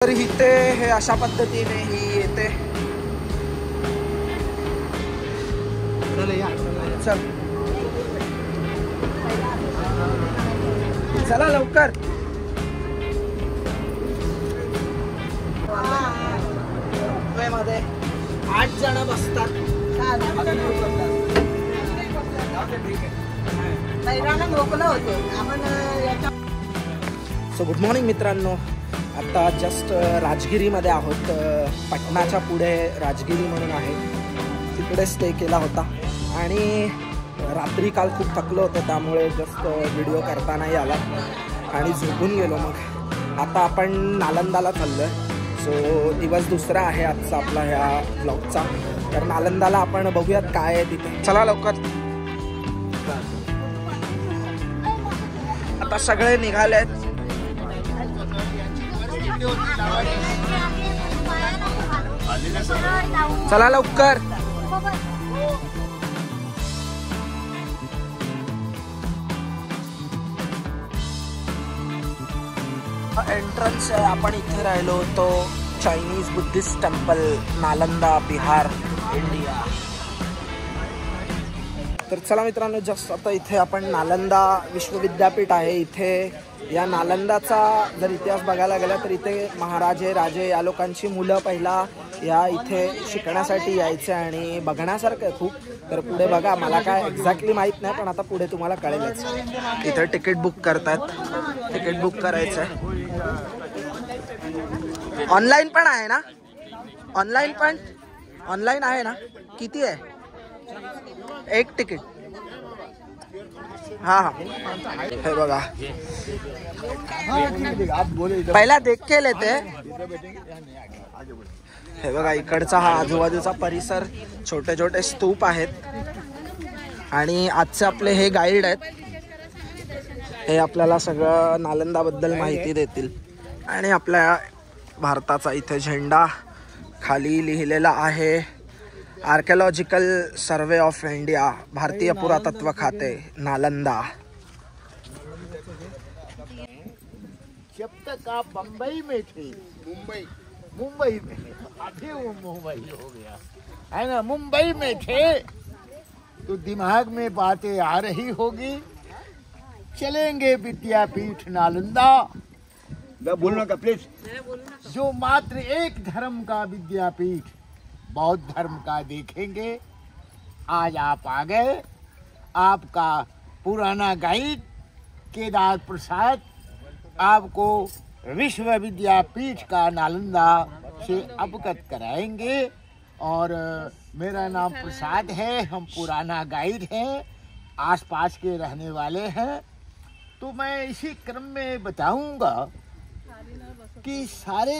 तर इथे हे अशा पद्धतीने ही येते. चल चला लवकर. मध्ये 8 जण बसतात. सो गुड मॉर्निंग मित्रांनो. आता जस्ट राजगिरीमध्ये आहोत. पटनाच्या पुढे राजगिरी म्हणून आहे, तिकडे स्टे केला होता आणि रात्री काल खूप थकलो होतो, त्यामुळे जस्ट व्हिडिओ करता नाही आला आणि झोपून गेलो. मग आता आपण नालंदाला चाललो आहे. सो दिवस दुसरा आहे आजचा आपला ह्या ब्लॉगचा. तर नालंदाला आपण बघूयात काय आहे तिथे. चला लवकर. आता सगळे निघालेत. चला लवकर. एंट्रन्स आहे. आपण इथे राहिलो होतो. Chinese Buddhist temple, Nalanda, Bihar, India. तर चला मित्रांनो, जस्ट आता इथे आपण नालंदा विश्वविद्यापीठ आहे. इथे या नालंदाचा जर इतिहास बघायला गेला तर इथे महाराजे राजे या लोकांची मुलं पहिला या इथे शिकण्यासाठी यायचे आणि बघण्यासारखं आहे खूप. तर पुढे बघा, मला काय एक्झॅक्टली माहीत नाही, पण आता पुढे तुम्हाला कळेलच. इथे तिकीट बुक करतात. तिकीट बुक करायचं आहे. ऑनलाईन पण आहे ना? ऑनलाईन आहे ना? किती आहे एक तिकीट? हाँ हाँ है बघा. पहिला देख के लेते. हे बघा, इकडचा हा आजूबाजूचा परिसर, छोटे छोटे स्तूप आहेत आणि आजचे आपले हे गाईड आहेत. हे आपल्याला सगळं नालंदाबद्दल माहिती देतील. आणि आपल्या भारताचा इथे झेंडा खाली लिहिलेला आहे. आर्कियोलॉजिकल सर्वे ऑफ इंडिया, भारतीय पुरातत्व खाते, नालंदा. जब तक आप बम्बई में थे, मुंबई में, अभी वो मुंबई हो गया है ना, मुंबई में थे तो दिमाग में बातें आ रही होगी. चलेंगे विद्यापीठ नालंदा. बोलना का प्लीज. जो मात्र एक धर्म का विद्यापीठ, बौद्ध धर्म का देखेंगे. आज आप आ गए. आपका पुराना गाइड केदार प्रसाद आपको विश्वविद्यापीठ का नालंदा से अवगत कराएंगे. और मेरा नाम प्रसाद है. हम पुराना गाइड हैं, आसपास के रहने वाले हैं. तो मैं इसी क्रम में बताऊंगा कि सारे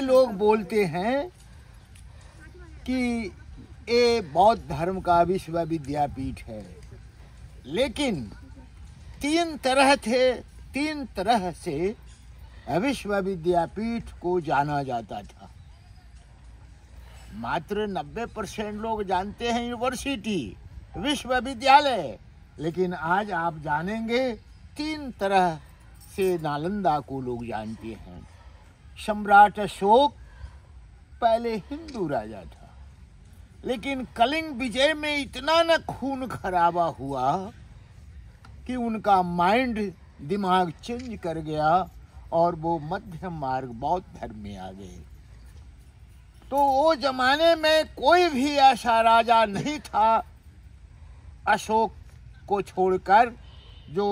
लोग बोलते हैं कि ये बौद्ध धर्म का विश्वविद्यापीठ है, लेकिन तीन तरह से विश्वविद्यापीठ को जाना जाता था. मात्र 90% लोग जानते हैं यूनिवर्सिटी, विश्वविद्यालय. लेकिन आज आप जानेंगे 3 तरह से नालंदा को लोग जानते हैं. सम्राट अशोक पहले हिंदू राजा था, लेकिन कलिंग विजय में इतना न खून खराबा हुआ कि उनका माइंड, दिमाग चेंज कर गया और वो मध्यम मार्ग बौद्ध धर्म में आ गए. तो वो जमाने में कोई भी ऐसा राजा नहीं था अशोक को छोड़कर जो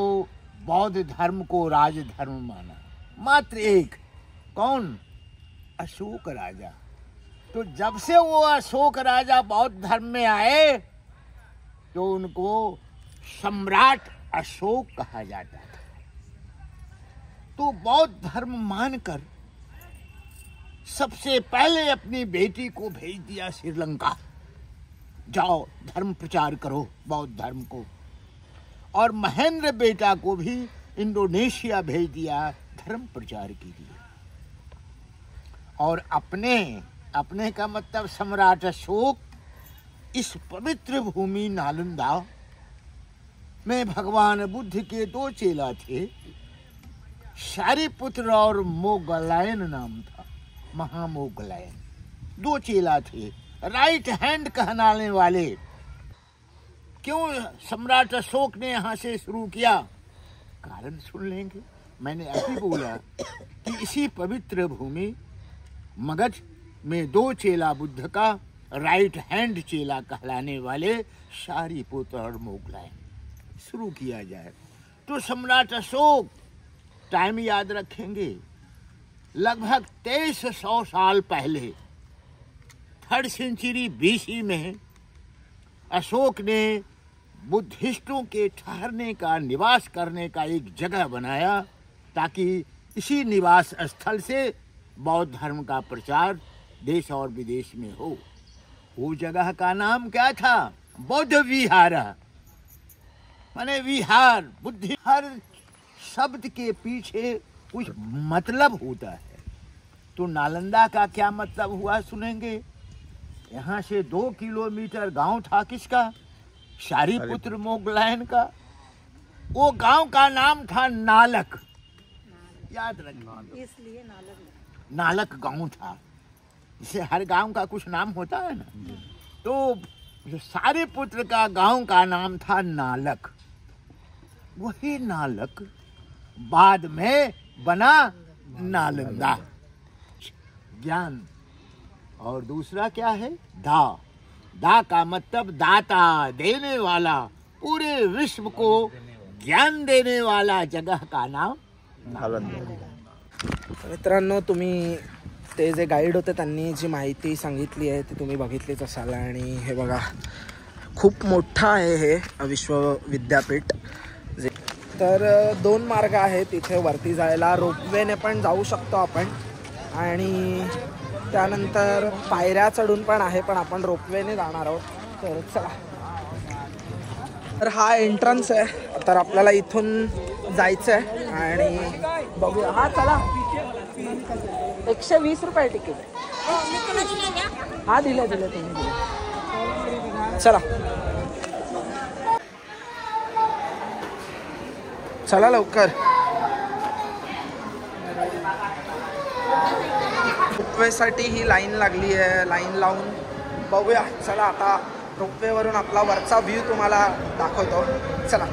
बौद्ध धर्म को राजधर्म माना. मात्र एक. कौन? अशोक राजा. तो जब से वो अशोक राजा बौद्ध धर्म में आए तो उनको सम्राट अशोक कहा जाता था. तो बौद्ध धर्म मानकर सबसे पहले अपनी बेटी को भेज दिया श्रीलंका. जाओ धर्म प्रचार करो बौद्ध धर्म को. और महेंद्र बेटा को भी इंडोनेशिया भेज दिया धर्म प्रचार के लिए. और अपने का मतलब सम्राट अशोक इस पवित्र भूमि नालंदा में भगवान बुद्ध के 2 चेला थे. शारिपुत्र और मोगलायन नाम था, महामोगलायन। 2 चेला थे, राइट हैंड कहलाने वाले। क्यों सम्राट अशोक ने यहाँ से शुरू किया, कारण सुन लेंगे। मैंने अभी बोला कि इसी पवित्र भूमि मगध में 2 चेला बुद्ध का राइट हैंड चेला कहलाने वाले शारिपुत्र और मोगलायन शुरू किया जाए। तो सम्राट अशोक, टाइम याद रखेंगे, लगभग 2300 साल पहले 3rd सेंचुरी BC में अशोक ने बुद्धिस्टों के ठहरने का, निवास करने का एक जगह बनाया, ताकि इसी निवास स्थल से बौद्ध धर्म का प्रचार देश और विदेश में हो। वो जगह का नाम क्या था? बौद्ध विहार। माने विहार, बुद्धि, हर शब्द के पीछे कुछ मतलब होता है। तो नालंदा का क्या मतलब हुआ सुनेंगे। यहाँ से 2 किलोमीटर गांव था किसका? शारिपुत्र मोगलायन का। वो गांव का नाम था नालक, याद रखना, इसलिए नालक गांव था। इसे हर गांव का कुछ नाम होता है ना। तो शारिपुत्र का गांव का नाम था नालक। वही नालक बाद में बना नालंदा। ज्ञान। और दूसरा क्या है? दा का मतलब दाता, देने वाला, पूरे विश्व को ज्ञान देने वाला जगह का नाम नालंदा। मित्रांनो, तुम्ही ते जे गाईड होते त्यांनी जी माहिती सांगितली आहे ती तुम्ही बघितलीच असाल। आणि हे बघा, खूप मोठं आहे हे विश्वविद्यापीठ। तर 2 मार्ग आहेत इथे वरती जायला। रोपवेने पण जाऊ शकतो आपण, आणि त्यानंतर पायऱ्या चढून पण आहे, पण आपण रोपवेने जाणार आहोत। तर चला, तर हा एंट्रन्स आहे। तर आपल्याला इथून जायचं आहे आणि बघूया। हा चला, 120 रुपये तिकीट आहे। हा दिले तुम्ही दिले। चला चला लवकर। रोपवेसाठी ही लाईन लागली आहे। लाईन लावून बघूया। चला आता रोपवेवरून आपला वरचा व्ह्यू तुम्हाला दाखवतो। चला।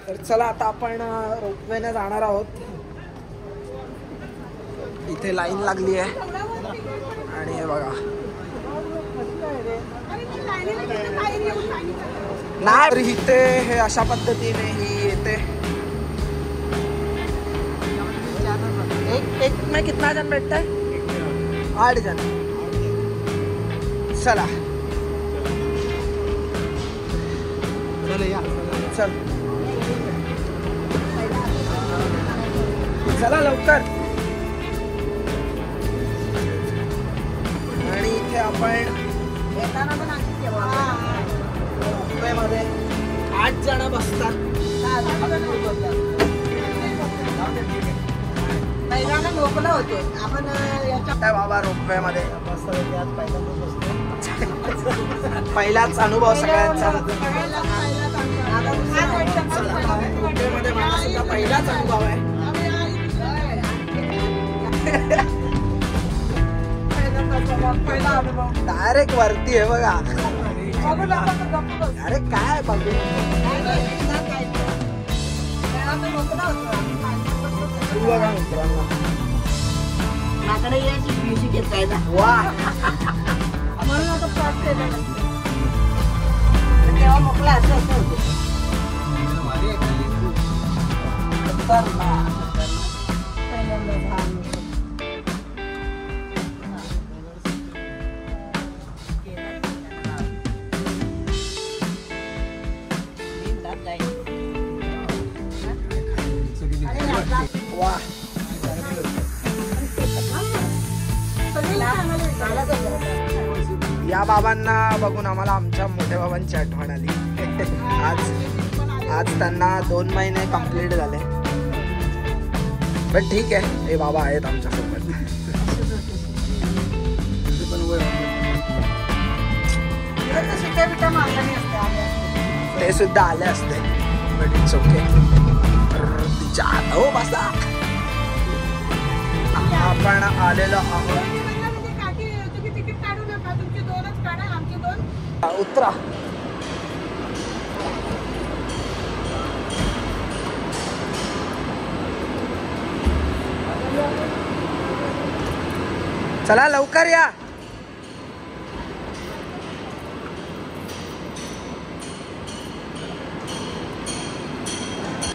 तर चला आता आपण रोपवेने जाणार आहोत। इथे लाईन लागली आहे आणि हे बघा, नाही इथे हे अशा पद्धतीने ही येते। एक में कितना जन बैठता है? 8 जन। चला चल, चला लवकर। आणि इथे आपण मध्ये 8 जण बसतात। पहिल्यांदा मोकळं होतो आपण याच्या बाबा रोपवे मध्ये। पहिलाच अनुभव सगळ्यांचा। रोपवे मध्ये माझा पहिलाच अनुभव आहे। डायरेक्ट वरती आहे बघा। अरे काय बघू, बघा मित्रांनो, माझ्याकडे याची पिशी घेताय ना। वा, म्हणून आता प्राप्त केलं तेव्हा मोकळा असं होतं। या बाबांना बघून आम्हाला आमच्या मोठ्या बाबांची आठवण आली। आज त्यांना 2 महिने कंप्लीट झाले, पण ठीक आहे, हे बाबा आहेत आमच्या सोबत। ते सुद्धा आले असते, बट इट्स ओके. हो बसा, आपण आलेलो आहोत. उतरा. चला लवकर या.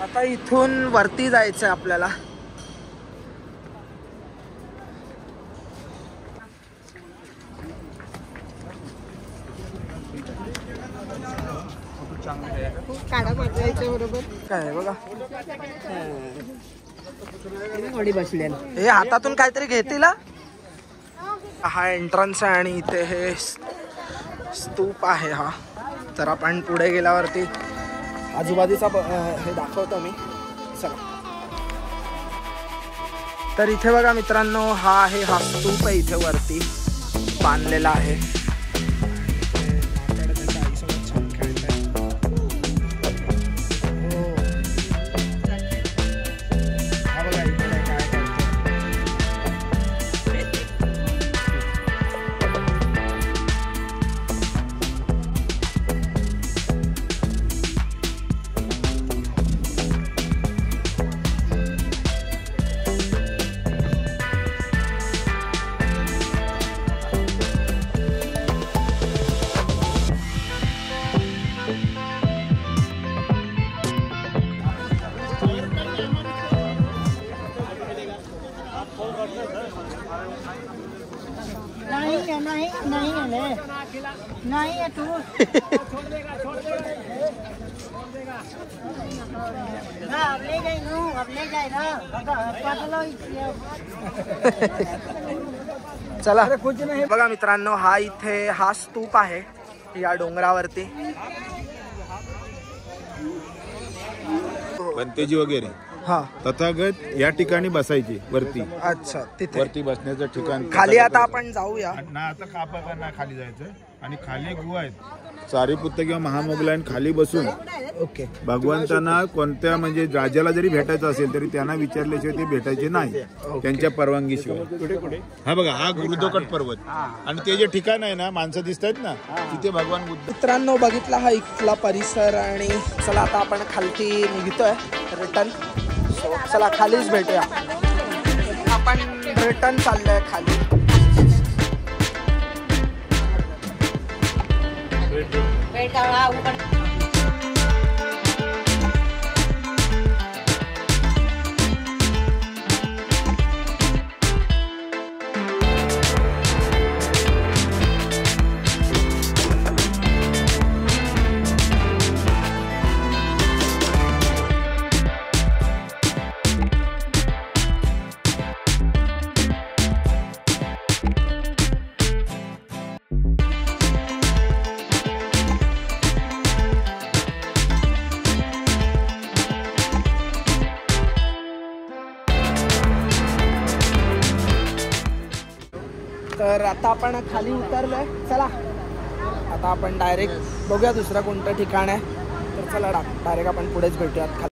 आता इथून वरती जायचंय आपल्याला. काय बघा, हे हातातून काहीतरी घेतील. हा एंट्रन्स आहे आणि इथे हे स्तूप आहे. हा तर आपण पुढे गेल्यावरती आजूबाजूचा हे दाखवतो मी. चला. तर इथे बघा मित्रांनो, हा आहे हा स्तूप आहे, इथे वरती बांधलेला आहे. नहीं है तू अब ले जाए चला. बघा मित्रांनो, हा इथे हा स्तूप आहे या डोंगरावरती. बनतेजी वगैरे हा तथागत या ठिकाणी बसायची वरती. अच्छा, तिथे वरती बसण्याचं ठिकाण. खाली आता आपण जाऊया ना. आता कापा ना खाली जायचं आणि खाली गुहा आहेत. सारीपुत्त किंवा महामोगलायन खाली बसून ओके भगवंतांना कोणत्या म्हणजे राजाला जरी भेटायचं असेल तरी त्यांना विचारल्याशिवाय ते भेटायचे नाही, त्यांच्या परवानगीशिवाय. हा बघा, हा गुरुदोकट पर्वत आणि ते जे ठिकाण आहे ना, माणसं दिसत आहेत ना, तिथे भगवान बुद्ध. मित्रांनो बघितला हा इथला परिसर. आणि चला आता आपण खालती निघतोय रिटर्न. सो चला खालीच भेटूया. आपण रिटर्न चाललोय खाली. तर आता आपण खाली उतरलोय. चला आता आपण डायरेक्ट बघूया दुसरं कोणतं ठिकाण आहे. तर चला डायरेक्ट आपण पुढेच भेटूयात.